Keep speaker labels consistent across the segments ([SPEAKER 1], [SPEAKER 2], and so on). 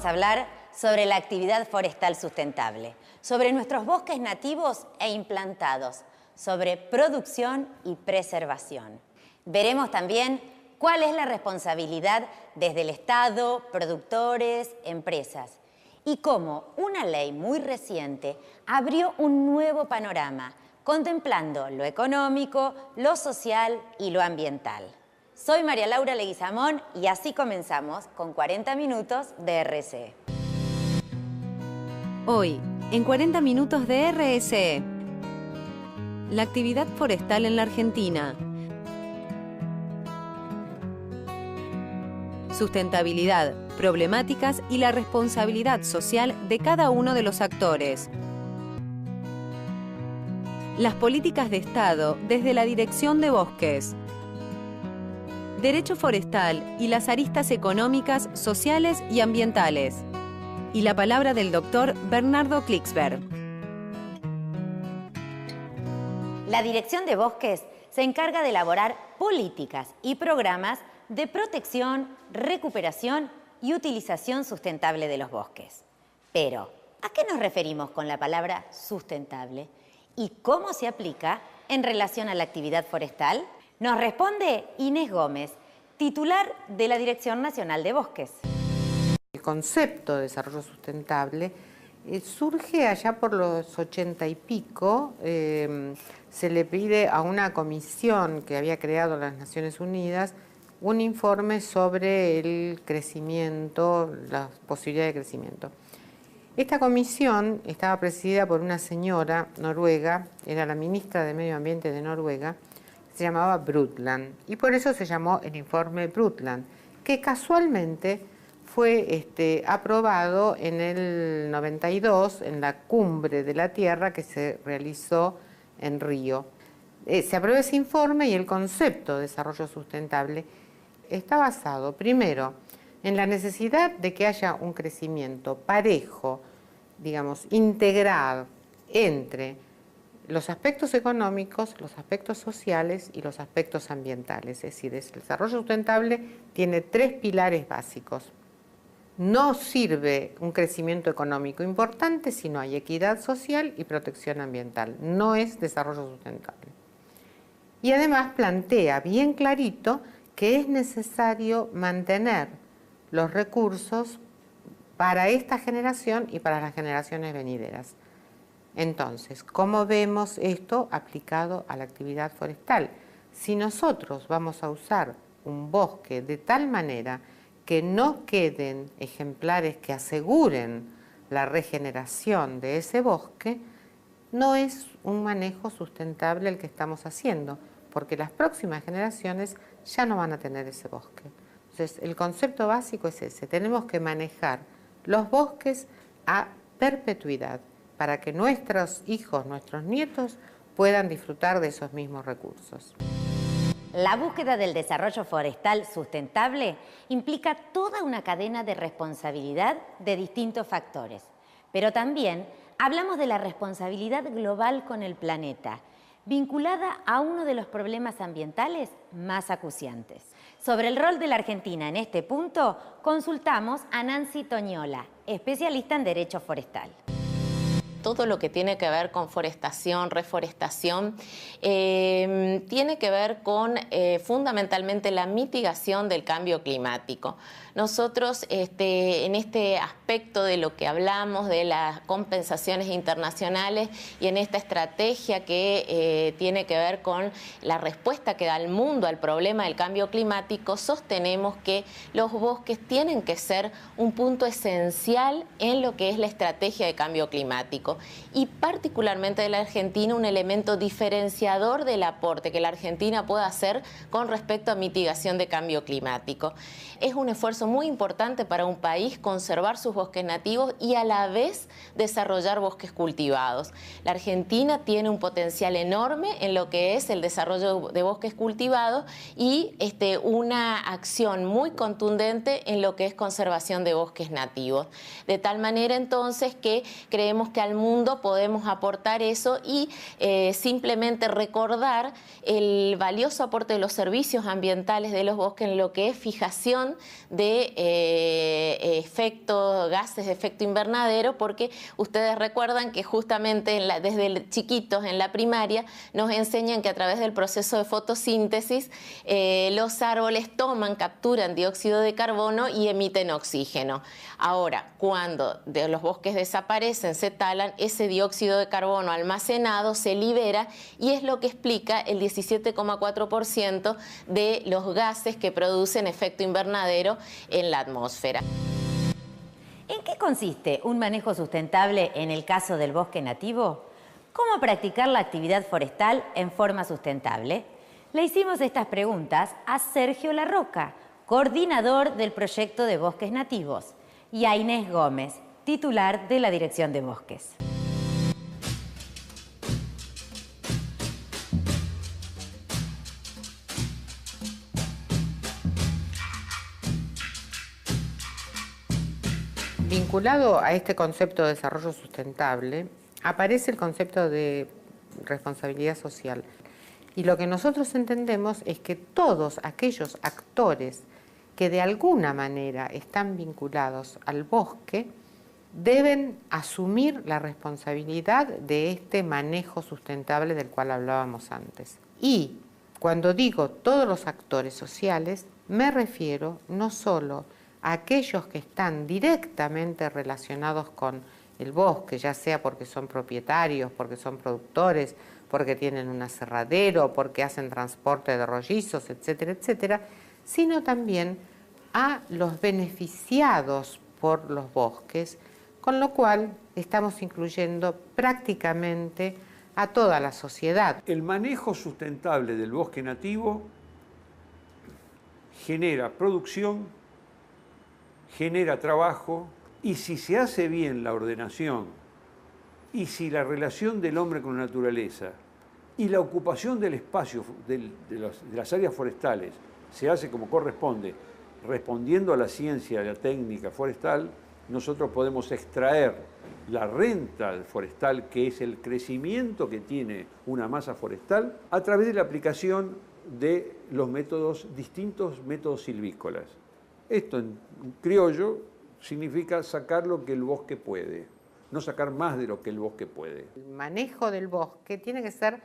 [SPEAKER 1] vamos a hablar sobre la actividad forestal sustentable, sobre nuestros bosques nativos e implantados, sobre producción y preservación. Veremos también cuál es la responsabilidad desde el Estado, productores, empresas, y cómo una ley muy reciente abrió un nuevo panorama, contemplando lo económico, lo social y lo ambiental. Soy María Laura Leguizamón y así comenzamos con 40 minutos de RSE.
[SPEAKER 2] Hoy, en 40 minutos de RSE, la actividad forestal en la Argentina. Sustentabilidad, problemáticas y la responsabilidad social de cada uno de los actores. Las políticas de Estado desde la Dirección de Bosques. Derecho forestal y las aristas económicas, sociales y ambientales. Y la palabra del doctor Bernardo Klicksberg.
[SPEAKER 1] La Dirección de Bosques se encarga de elaborar políticas y programas de protección, recuperación y utilización sustentable de los bosques. Pero, ¿a qué nos referimos con la palabra sustentable? ¿Y cómo se aplica en relación a la actividad forestal? Nos responde Inés Gómez, titular de la Dirección Nacional de Bosques.
[SPEAKER 3] El concepto de desarrollo sustentable surge allá por los 80 y pico. Se le pide a una comisión que había creado las Naciones Unidas un informe sobre el crecimiento, la posibilidad de crecimiento. Esta comisión estaba presidida por una señora noruega, era la ministra de Medio Ambiente de Noruega, se llamaba Brundtland, y por eso se llamó el informe Brundtland, que casualmente fue aprobado en el 92 en la Cumbre de la Tierra que se realizó en Río. Se aprobó ese informe y el concepto de desarrollo sustentable está basado, primero, en la necesidad de que haya un crecimiento parejo, digamos, integral entre los aspectos económicos, los aspectos sociales y los aspectos ambientales. Es decir, el desarrollo sustentable tiene tres pilares básicos. No sirve un crecimiento económico importante si no hay equidad social y protección ambiental. No es desarrollo sustentable. Y además plantea bien clarito que es necesario mantener los recursos para esta generación y para las generaciones venideras. Entonces, ¿cómo vemos esto aplicado a la actividad forestal? Si nosotros vamos a usar un bosque de tal manera que no queden ejemplares que aseguren la regeneración de ese bosque, no es un manejo sustentable el que estamos haciendo, porque las próximas generaciones ya no van a tener ese bosque. Entonces, el concepto básico es ese. Tenemos que manejar los bosques a perpetuidad para que nuestros hijos, nuestros nietos puedan disfrutar de esos mismos recursos.
[SPEAKER 1] La búsqueda del desarrollo forestal sustentable implica toda una cadena de responsabilidad de distintos factores. Pero también hablamos de la responsabilidad global con el planeta, vinculada a uno de los problemas ambientales más acuciantes. Sobre el rol de la Argentina en este punto, consultamos a Nancy Toñola, especialista en Derecho Forestal.
[SPEAKER 4] Todo lo que tiene que ver con forestación, reforestación, tiene que ver con fundamentalmente la mitigación del cambio climático. Nosotros en este aspecto de lo que hablamos de las compensaciones internacionales y en esta estrategia que tiene que ver con la respuesta que da el mundo al problema del cambio climático, sostenemos que los bosques tienen que ser un punto esencial en lo que es la estrategia de cambio climático. Y particularmente de la Argentina, un elemento diferenciador del aporte que la Argentina puede hacer con respecto a mitigación de cambio climático. Es un esfuerzo muy importante para un país conservar sus bosques nativos y a la vez desarrollar bosques cultivados. La Argentina tiene un potencial enorme en lo que es el desarrollo de bosques cultivados y una acción muy contundente en lo que es conservación de bosques nativos. De tal manera entonces que creemos que al mundo podemos aportar eso y simplemente recordar el valioso aporte de los servicios ambientales de los bosques en lo que es fijación de gases de efecto invernadero, porque ustedes recuerdan que justamente desde chiquitos en la primaria nos enseñan que a través del proceso de fotosíntesis los árboles capturan dióxido de carbono y emiten oxígeno. Ahora, cuando los bosques desaparecen, se talan, ese dióxido de carbono almacenado se libera y es lo que explica el 17,4% de los gases que producen efecto invernadero en la atmósfera.
[SPEAKER 1] ¿En qué consiste un manejo sustentable en el caso del bosque nativo? ¿Cómo practicar la actividad forestal en forma sustentable? Le hicimos estas preguntas a Sergio Larroca, coordinador del proyecto de bosques nativos, y a Inés Gómez, titular de la Dirección de Bosques.
[SPEAKER 3] Vinculado a este concepto de desarrollo sustentable, aparece el concepto de responsabilidad social. Y lo que nosotros entendemos es que todos aquellos actores que de alguna manera están vinculados al bosque deben asumir la responsabilidad de este manejo sustentable del cual hablábamos antes. Y cuando digo todos los actores sociales, me refiero no solo a aquellos que están directamente relacionados con el bosque, ya sea porque son propietarios, porque son productores, porque tienen un aserradero, porque hacen transporte de rollizos, etcétera, etcétera, sino también a los beneficiados por los bosques, con lo cual estamos incluyendo prácticamente a toda la sociedad.
[SPEAKER 5] El manejo sustentable del bosque nativo genera producción, genera trabajo, y si se hace bien la ordenación, y si la relación del hombre con la naturaleza y la ocupación del espacio de las áreas forestales se hace como corresponde, respondiendo a la ciencia, a la técnica forestal, nosotros podemos extraer la renta forestal, que es el crecimiento que tiene una masa forestal, a través de la aplicación de los distintos métodos silvícolas. Esto en criollo significa sacar lo que el bosque puede, no sacar más de lo que el bosque puede.
[SPEAKER 3] El manejo del bosque tiene que ser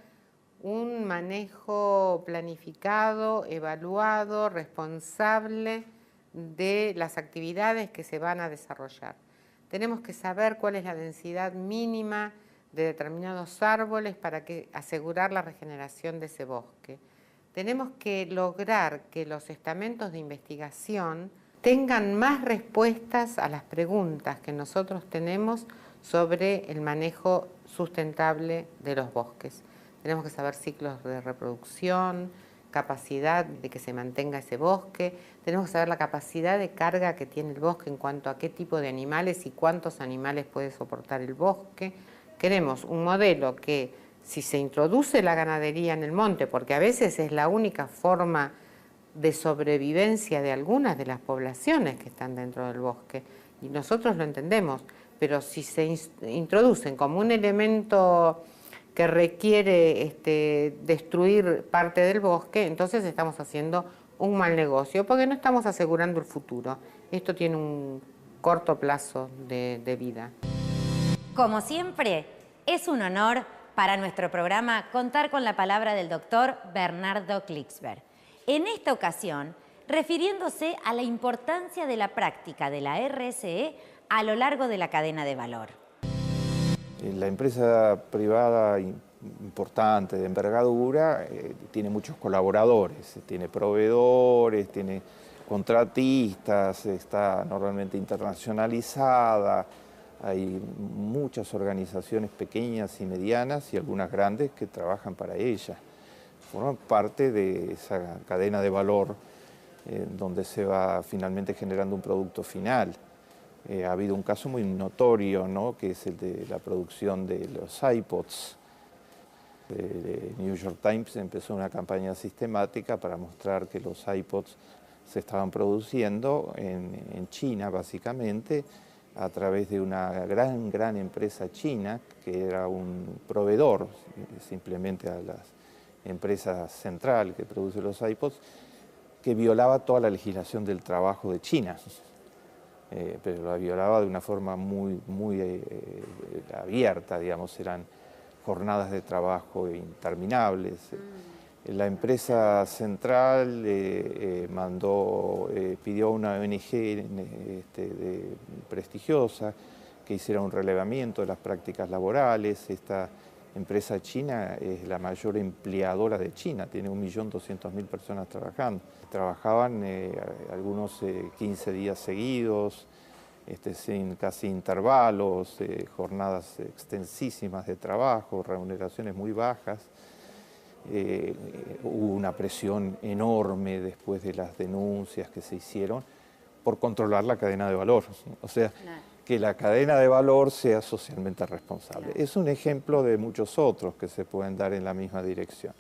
[SPEAKER 3] un manejo planificado, evaluado, responsable de las actividades que se van a desarrollar. Tenemos que saber cuál es la densidad mínima de determinados árboles para asegurar la regeneración de ese bosque. Tenemos que lograr que los estamentos de investigación tengan más respuestas a las preguntas que nosotros tenemos sobre el manejo sustentable de los bosques. Tenemos que saber ciclos de reproducción, capacidad de que se mantenga ese bosque, tenemos que saber la capacidad de carga que tiene el bosque en cuanto a qué tipo de animales y cuántos animales puede soportar el bosque. Queremos un modelo que, si se introduce la ganadería en el monte, porque a veces es la única forma de sobrevivencia de algunas de las poblaciones que están dentro del bosque, y nosotros lo entendemos, pero si se introducen como un elemento que requiere destruir parte del bosque, entonces estamos haciendo un mal negocio, porque no estamos asegurando el futuro. Esto tiene un corto plazo de vida.
[SPEAKER 1] Como siempre, es un honor para nuestro programa contar con la palabra del doctor Bernardo Klicksberg. En esta ocasión, refiriéndose a la importancia de la práctica de la RSE a lo largo de la cadena de valor.
[SPEAKER 6] La empresa privada importante de envergadura tiene muchos colaboradores, tiene proveedores, tiene contratistas, está normalmente internacionalizada, hay muchas organizaciones pequeñas y medianas y algunas grandes que trabajan para ella. Forman parte de esa cadena de valor donde se va finalmente generando un producto final. Ha habido un caso muy notorio, ¿no?, que es el de la producción de los iPods. El New York Times empezó una campaña sistemática para mostrar que los iPods se estaban produciendo en China, básicamente, a través de una gran empresa china, que era un proveedor simplemente a las empresas central que produce los iPods, que violaba toda la legislación del trabajo de China. Pero la violaba de una forma muy abierta, digamos, eran jornadas de trabajo interminables. La empresa central pidió a una ONG prestigiosa que hiciera un relevamiento de las prácticas laborales. Esta empresa china es la mayor empleadora de China, tiene 1.200.000 personas trabajando. Trabajaban algunos 15 días seguidos, sin casi intervalos, jornadas extensísimas de trabajo, remuneraciones muy bajas. Hubo una presión enorme después de las denuncias que se hicieron por controlar la cadena de valor. O sea, que la cadena de valor sea socialmente responsable. Es un ejemplo de muchos otros que se pueden dar en la misma dirección.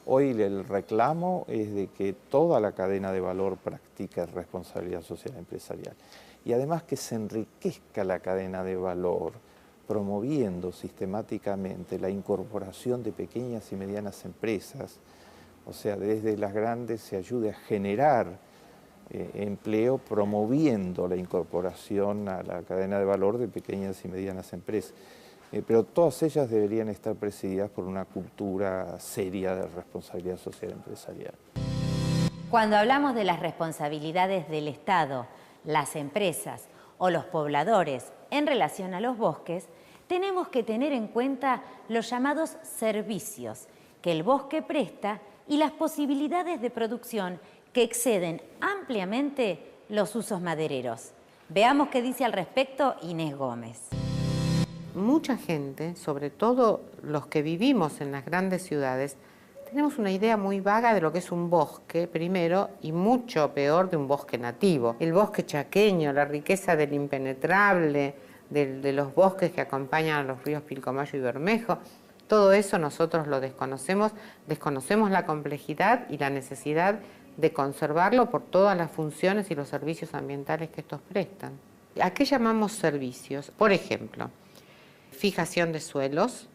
[SPEAKER 6] Hoy el reclamo es de que toda la cadena de valor practique responsabilidad social empresarial. Y además que se enriquezca la cadena de valor, promoviendo sistemáticamente la incorporación de pequeñas y medianas empresas, o sea, desde las grandes se ayude a generar empleo, promoviendo la incorporación a la cadena de valor de pequeñas y medianas empresas. Pero todas ellas deberían estar presididas por una cultura seria de responsabilidad social empresarial.
[SPEAKER 1] Cuando hablamos de las responsabilidades del Estado, las empresas o los pobladores en relación a los bosques, tenemos que tener en cuenta los llamados servicios que el bosque presta y las posibilidades de producción que exceden ampliamente los usos madereros. Veamos qué dice al respecto Inés Gómez.
[SPEAKER 3] Mucha gente, sobre todo los que vivimos en las grandes ciudades, tenemos una idea muy vaga de lo que es un bosque, primero, y mucho peor de un bosque nativo. El bosque chaqueño, la riqueza del impenetrable, de los bosques que acompañan a los ríos Pilcomayo y Bermejo, todo eso nosotros lo desconocemos la complejidad y la necesidad de conservarlo por todas las funciones y los servicios ambientales que estos prestan. ¿A qué llamamos servicios? Por ejemplo, fijación de suelos,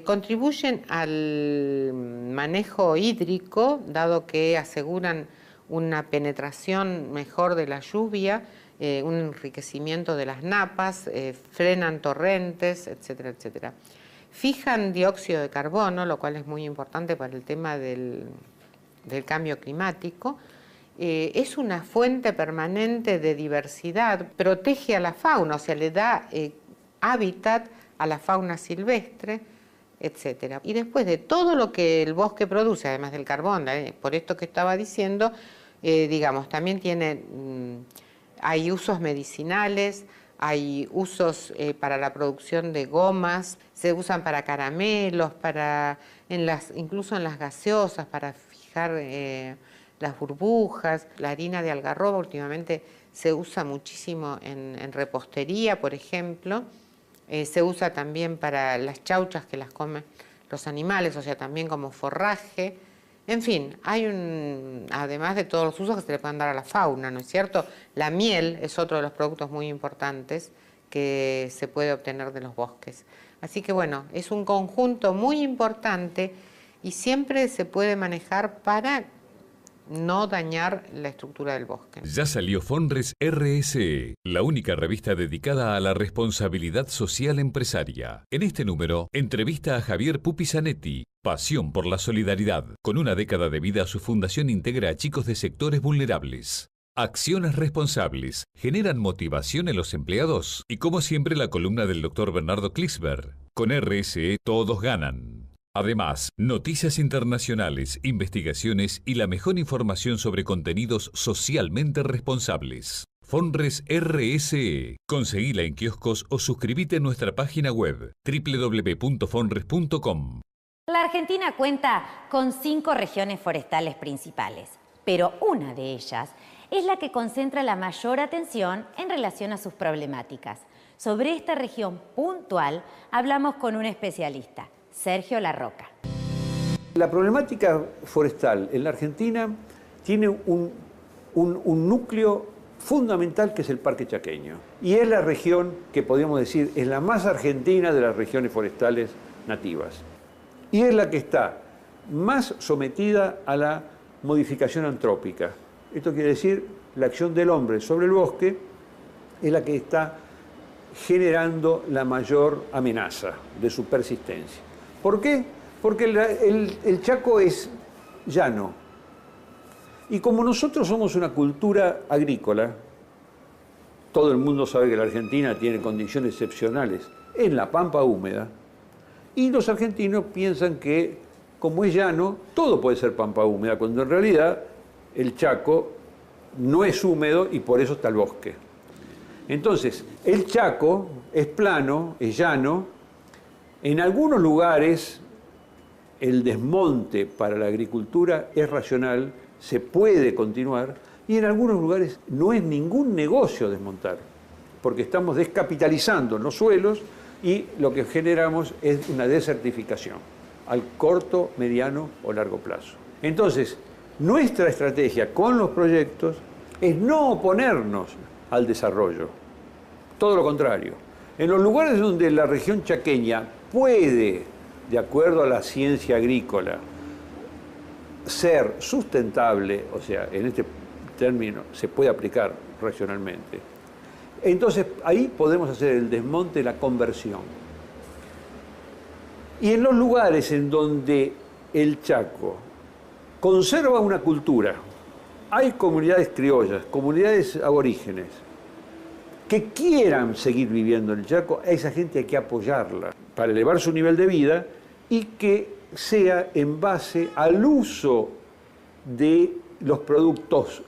[SPEAKER 3] contribuyen al manejo hídrico, dado que aseguran una penetración mejor de la lluvia, un enriquecimiento de las napas, frenan torrentes, etcétera, etcétera. Fijan dióxido de carbono, lo cual es muy importante para el tema del cambio climático. Es una fuente permanente de diversidad, protege a la fauna, o sea, le da hábitat a la fauna silvestre, etcétera. Y después de todo lo que el bosque produce, además del carbón, por esto que estaba diciendo, digamos, también hay usos medicinales, hay usos para la producción de gomas, se usan para caramelos, incluso en las gaseosas, para fijar las burbujas. La harina de algarroba últimamente se usa muchísimo en repostería, por ejemplo. Se usa también para las chauchas que las comen los animales, o sea, también como forraje. En fin, además de todos los usos que se le pueden dar a la fauna, ¿no es cierto? La miel es otro de los productos muy importantes que se puede obtener de los bosques. Así que bueno, es un conjunto muy importante y siempre se puede manejar para no dañar la estructura del bosque.
[SPEAKER 7] Ya salió Fonres RSE, la única revista dedicada a la responsabilidad social empresaria. En este número, entrevista a Javier Pupi Zanetti, Pasión por la Solidaridad. Con una década de vida, su fundación integra a chicos de sectores vulnerables. Acciones responsables generan motivación en los empleados. Y como siempre, la columna del Dr. Bernardo Klicksberg. Con RSE todos ganan. Además, noticias internacionales, investigaciones y la mejor información sobre contenidos socialmente responsables. Fonres RSE. Conseguila en kioscos o suscríbete a nuestra página web www.fonres.com.
[SPEAKER 1] La Argentina cuenta con 5 regiones forestales principales, pero una de ellas es la que concentra la mayor atención en relación a sus problemáticas. Sobre esta región puntual hablamos con un especialista, Sergio Larroca.
[SPEAKER 5] La problemática forestal en la Argentina tiene un núcleo fundamental que es el Parque Chaqueño. Y es la región que podríamos decir es la más argentina de las regiones forestales nativas. Y es la que está más sometida a la modificación antrópica. Esto quiere decir la acción del hombre sobre el bosque es la que está generando la mayor amenaza de su persistencia. ¿Por qué? Porque el Chaco es llano. Y como nosotros somos una cultura agrícola, todo el mundo sabe que la Argentina tiene condiciones excepcionales en la pampa húmeda, y los argentinos piensan que, como es llano, todo puede ser pampa húmeda, cuando en realidad el Chaco no es húmedo y por eso está el bosque. Entonces, el Chaco es plano, es llano. En algunos lugares el desmonte para la agricultura es racional, se puede continuar, y en algunos lugares no es ningún negocio desmontar, porque estamos descapitalizando los suelos y lo que generamos es una desertificación al corto, mediano o largo plazo. Entonces, nuestra estrategia con los proyectos es no oponernos al desarrollo, todo lo contrario. En los lugares donde la región chaqueña puede, de acuerdo a la ciencia agrícola, ser sustentable, o sea, en este término se puede aplicar racionalmente, entonces ahí podemos hacer el desmonte, la conversión. Y en los lugares en donde el Chaco conserva una cultura, hay comunidades criollas, comunidades aborígenes, que quieran seguir viviendo en el Chaco, a esa gente hay que apoyarla para elevar su nivel de vida y que sea en base al uso de los productos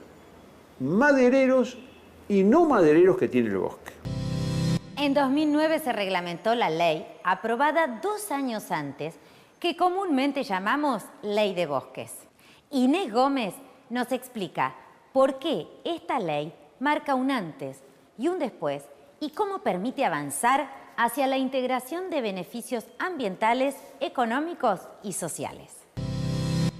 [SPEAKER 5] madereros y no madereros que tiene el bosque.
[SPEAKER 1] En 2009 se reglamentó la ley, aprobada 2 años antes, que comúnmente llamamos Ley de Bosques. Inés Gómez nos explica por qué esta ley marca un antes y un después y cómo permite avanzar hacia la integración de beneficios ambientales, económicos y sociales.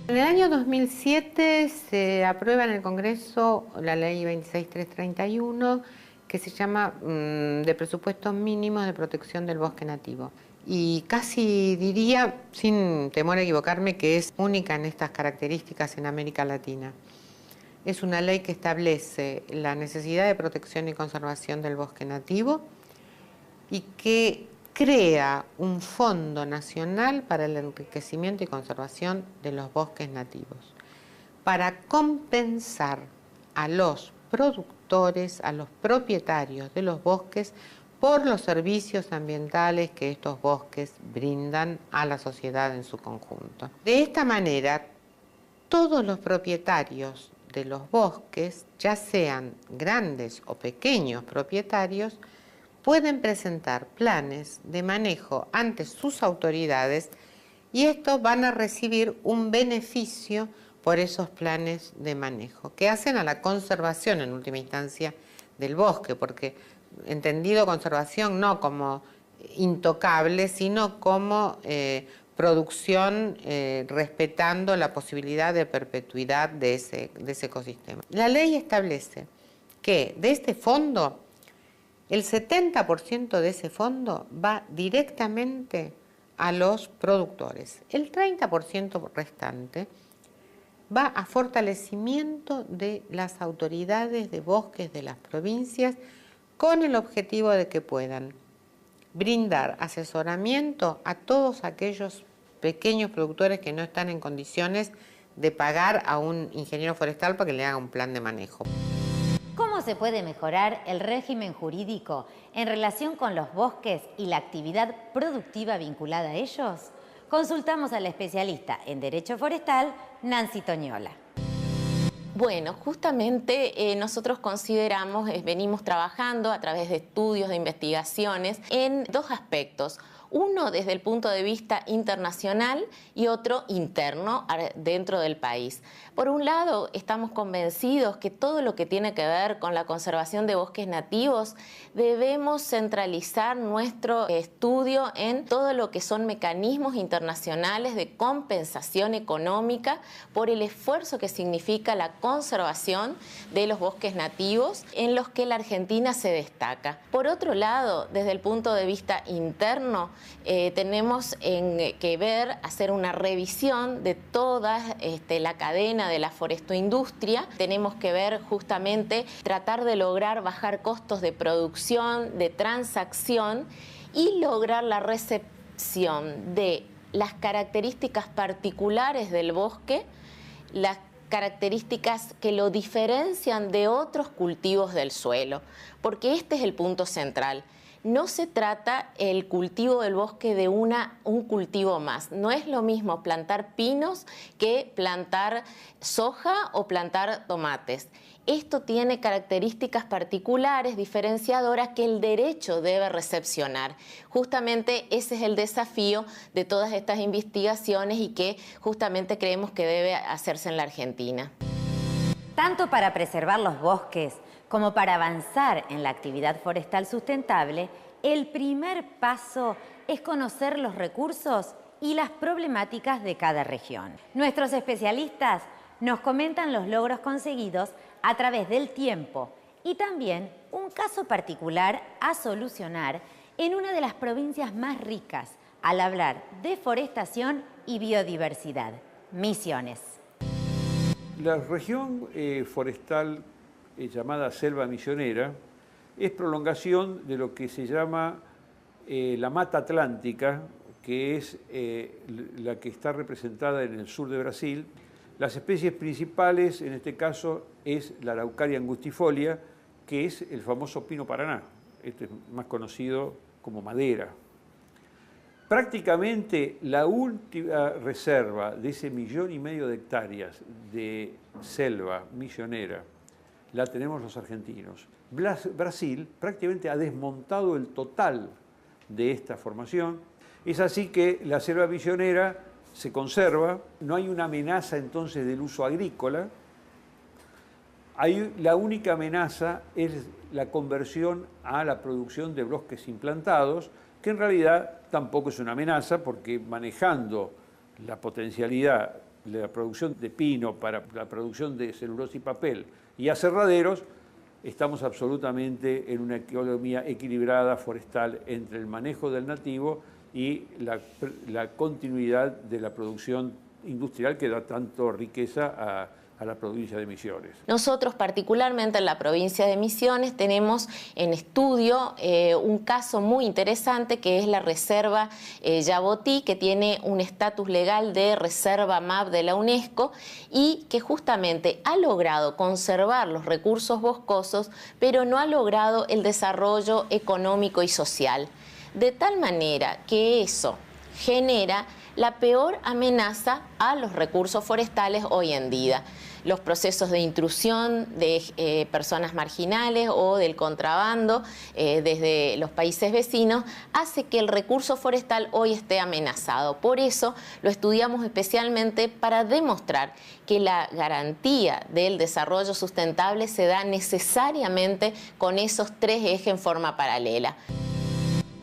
[SPEAKER 3] En el año 2007 se aprueba en el Congreso la ley 26331, que se llama de presupuestos mínimos de protección del bosque nativo. Y casi diría, sin temor a equivocarme, que es única en estas características en América Latina. Es una ley que establece la necesidad de protección y conservación del bosque nativo y que crea un Fondo Nacional para el Enriquecimiento y Conservación de los Bosques Nativos, para compensar a los productores, a los propietarios de los bosques, por los servicios ambientales que estos bosques brindan a la sociedad en su conjunto. De esta manera, todos los propietarios de los bosques, ya sean grandes o pequeños propietarios, pueden presentar planes de manejo ante sus autoridades y estos van a recibir un beneficio por esos planes de manejo, que hacen a la conservación en última instancia del bosque, porque entendido conservación no como intocable, sino como producción respetando la posibilidad de perpetuidad de ese ecosistema. La ley establece que de este fondo, el 70% de ese fondo va directamente a los productores. El 30% restante va a fortalecimiento de las autoridades de bosques de las provincias con el objetivo de que puedan brindar asesoramiento a todos aquellos pequeños productores que no están en condiciones de pagar a un ingeniero forestal para que le haga un plan de manejo.
[SPEAKER 1] ¿Cómo se puede mejorar el régimen jurídico en relación con los bosques y la actividad productiva vinculada a ellos? Consultamos a la especialista en Derecho Forestal, Nancy Toñola.
[SPEAKER 4] Bueno, justamente nosotros consideramos, venimos trabajando a través de estudios, de investigaciones, en 2 aspectos. Uno desde el punto de vista internacional y otro interno dentro del país. Por un lado, estamos convencidos que todo lo que tiene que ver con la conservación de bosques nativos debemos centralizar nuestro estudio en todo lo que son mecanismos internacionales de compensación económica por el esfuerzo que significa la conservación de los bosques nativos, en los que la Argentina se destaca. Por otro lado, desde el punto de vista interno, tenemos que hacer una revisión de toda la cadena de la forestoindustria. Tenemos que ver justamente, tratar de lograr bajar costos de producción, de transacción y lograr la recepción de las características particulares del bosque, las características que lo diferencian de otros cultivos del suelo, porque este es el punto central. No se trata el cultivo del bosque de un cultivo más. No es lo mismo plantar pinos que plantar soja o plantar tomates. Esto tiene características particulares, diferenciadoras, que el derecho debe recepcionar. Justamente ese es el desafío de todas estas investigaciones y que justamente creemos que debe hacerse en la Argentina.
[SPEAKER 1] Tanto para preservar los bosques como para avanzar en la actividad forestal sustentable, el primer paso es conocer los recursos y las problemáticas de cada región. Nuestros especialistas nos comentan los logros conseguidos a través del tiempo y también un caso particular a solucionar en una de las provincias más ricas al hablar de forestación y biodiversidad, Misiones.
[SPEAKER 5] La región forestal llamada selva misionera es prolongación de lo que se llama la mata atlántica, que es la que está representada en el sur de Brasil. Las especies principales, en este caso, es la Araucaria angustifolia, que es el famoso pino paraná. Este es más conocido como madera. Prácticamente la última reserva de ese 1,5 millones de hectáreas de selva misionera la tenemos los argentinos. Brasil prácticamente ha desmontado el total de esta formación. Es así que la selva misionera se conserva, no hay una amenaza entonces del uso agrícola. La única amenaza es la conversión a la producción de bosques implantados, que en realidad tampoco es una amenaza, porque manejando la potencialidad de la producción de pino para la producción de celulosa y papel y aserraderos, estamos absolutamente en una economía equilibrada forestal entre el manejo del nativo y la continuidad de la producción industrial que da tanto riqueza a la provincia de Misiones.
[SPEAKER 4] Nosotros, particularmente en la provincia de Misiones, tenemos en estudio un caso muy interesante, que es la reserva Yabotí, que tiene un estatus legal de reserva MAP de la UNESCO y que justamente ha logrado conservar los recursos boscosos, pero no ha logrado el desarrollo económico y social. De tal manera que eso genera la peor amenaza a los recursos forestales hoy en día. Los procesos de intrusión de personas marginales o del contrabando desde los países vecinos hace que el recurso forestal hoy esté amenazado. Por eso lo estudiamos especialmente para demostrar que la garantía del desarrollo sustentable se da necesariamente con esos tres ejes en forma paralela.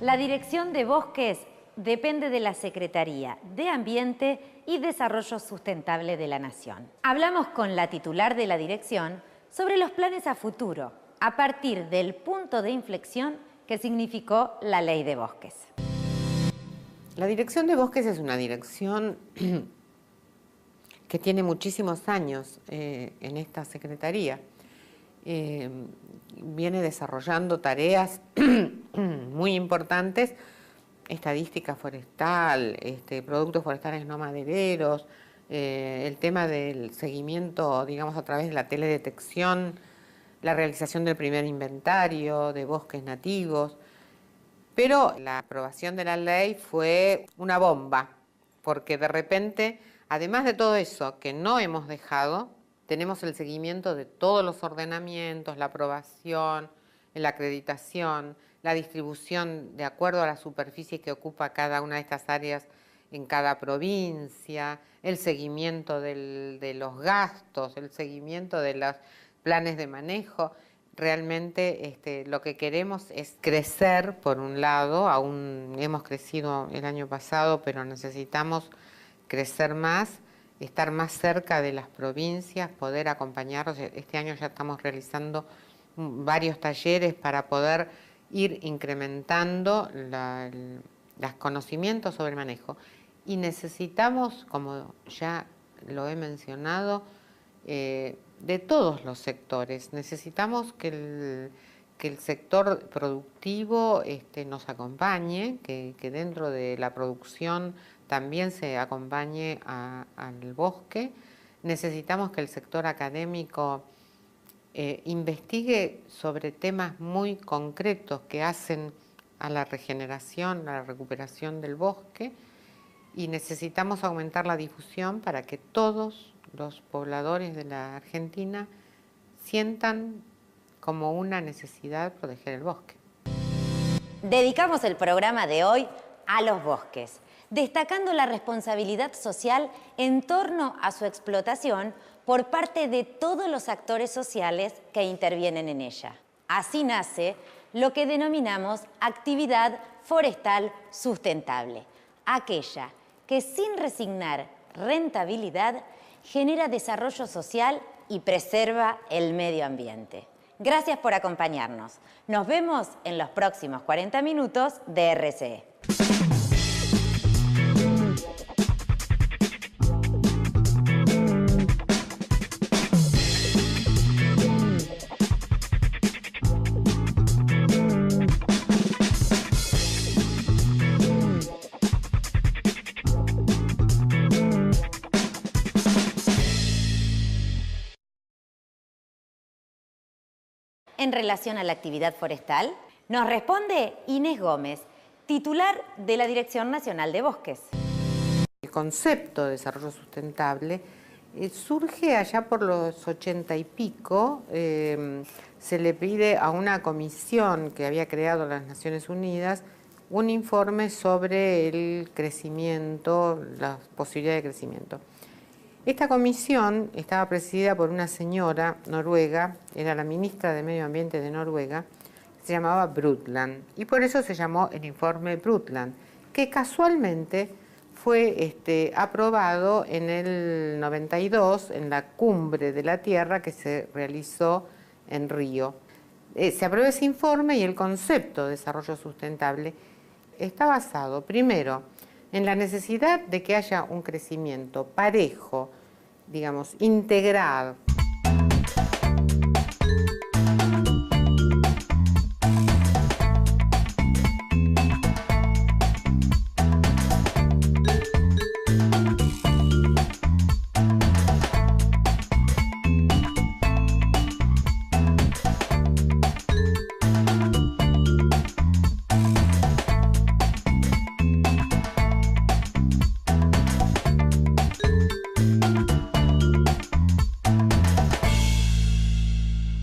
[SPEAKER 1] La Dirección de Bosques depende de la Secretaría de Ambiente y Desarrollo Sustentable de la Nación. Hablamos con la titular de la dirección sobre los planes a futuro, a partir del punto de inflexión que significó la Ley de Bosques.
[SPEAKER 3] La Dirección de Bosques es una dirección que tiene muchísimos años en esta Secretaría. Viene desarrollando tareas muy importantes, estadística forestal, productos forestales no madereros, el tema del seguimiento, digamos, a través de la teledetección, la realización del primer inventario de bosques nativos. Pero la aprobación de la ley fue una bomba, porque de repente, además de todo eso que no hemos dejado, tenemos el seguimiento de todos los ordenamientos, la aprobación, la acreditación, la distribución de acuerdo a la superficie que ocupa cada una de estas áreas en cada provincia, el seguimiento de los gastos, el seguimiento de los planes de manejo. Realmente lo que queremos es crecer, por un lado, aún hemos crecido el año pasado, pero necesitamos crecer más, estar más cerca de las provincias, poder acompañarlos. Este año ya estamos realizando varios talleres para poder ir incrementando los conocimientos sobre el manejo. Y necesitamos, como ya lo he mencionado, de todos los sectores. Necesitamos que el sector productivo nos acompañe, que dentro de la producción también se acompañe al bosque. Necesitamos que el sector académico investigue sobre temas muy concretos que hacen a la regeneración, a la recuperación del bosque, y necesitamos aumentar la difusión para que todos los pobladores de la Argentina sientan como una necesidad proteger el bosque.
[SPEAKER 1] Dedicamos el programa de hoy a los bosques, destacando la responsabilidad social en torno a su explotación por parte de todos los actores sociales que intervienen en ella. Así nace lo que denominamos actividad forestal sustentable, aquella que sin resignar rentabilidad genera desarrollo social y preserva el medio ambiente. Gracias por acompañarnos. Nos vemos en los próximos 40 minutos de RCE. En relación a la actividad forestal, nos responde Inés Gómez, titular de la Dirección Nacional de Bosques.
[SPEAKER 3] El concepto de desarrollo sustentable surge allá por los 80 y pico. Se le pide a una comisión que había creado las Naciones Unidas un informe sobre el crecimiento, las posibilidades de crecimiento. Esta comisión estaba presidida por una señora noruega, era la ministra de Medio Ambiente de Noruega, se llamaba Brundtland, y por eso se llamó el informe Brundtland, que casualmente fue aprobado en el 92 en la Cumbre de la Tierra que se realizó en Río. Se aprobó ese informe y el concepto de desarrollo sustentable está basado, primero, en la necesidad de que haya un crecimiento parejo, digamos, integral.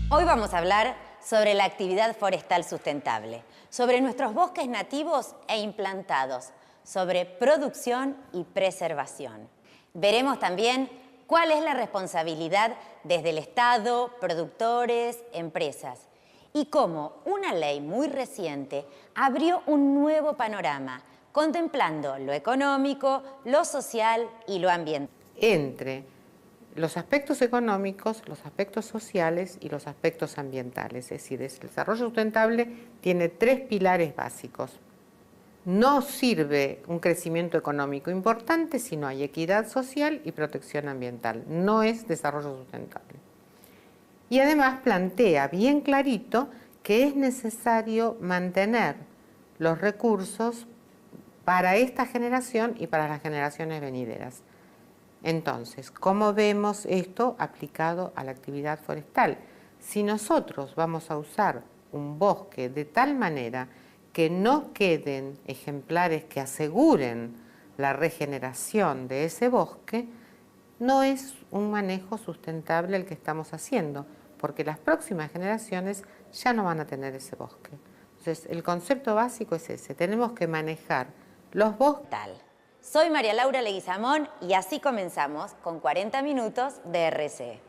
[SPEAKER 1] Hoy vamos a hablar sobre la actividad forestal sustentable, sobre nuestros bosques nativos e implantados, sobre producción y preservación. Veremos también cuál es la responsabilidad desde el Estado, productores, empresas, y cómo una ley muy reciente abrió un nuevo panorama, contemplando lo económico, lo social y lo ambiental.
[SPEAKER 3] Entre los aspectos económicos, los aspectos sociales y los aspectos ambientales. Es decir, el desarrollo sustentable tiene tres pilares básicos. No sirve un crecimiento económico importante si no hay equidad social y protección ambiental. No es desarrollo sustentable. Y además plantea bien clarito que es necesario mantener los recursos para esta generación y para las generaciones venideras. Entonces, ¿cómo vemos esto aplicado a la actividad forestal? Si nosotros vamos a usar un bosque de tal manera que no queden ejemplares que aseguren la regeneración de ese bosque, no es un manejo sustentable el que estamos haciendo, porque las próximas generaciones ya no van a tener ese bosque. Entonces, el concepto básico es ese. Tenemos que manejar los bosques.
[SPEAKER 1] Soy María Laura Leguizamón y así comenzamos con 40 minutos de RSE.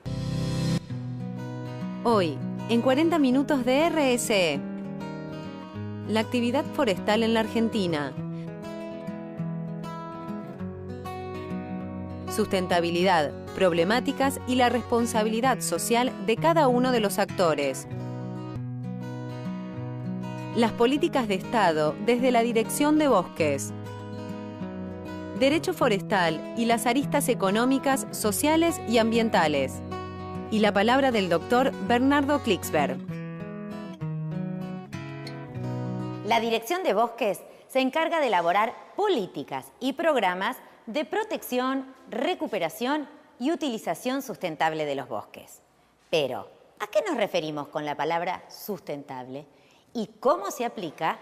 [SPEAKER 2] Hoy, en 40 minutos de RSE, la actividad forestal en la Argentina. Sustentabilidad, problemáticas y la responsabilidad social de cada uno de los actores. Las políticas de Estado desde la Dirección de Bosques. Derecho forestal y las aristas económicas, sociales y ambientales. Y la palabra del doctor Bernardo Klicksberg.
[SPEAKER 1] La Dirección de Bosques se encarga de elaborar políticas y programas de protección, recuperación y utilización sustentable de los bosques. Pero, ¿a qué nos referimos con la palabra sustentable? ¿Y cómo se aplica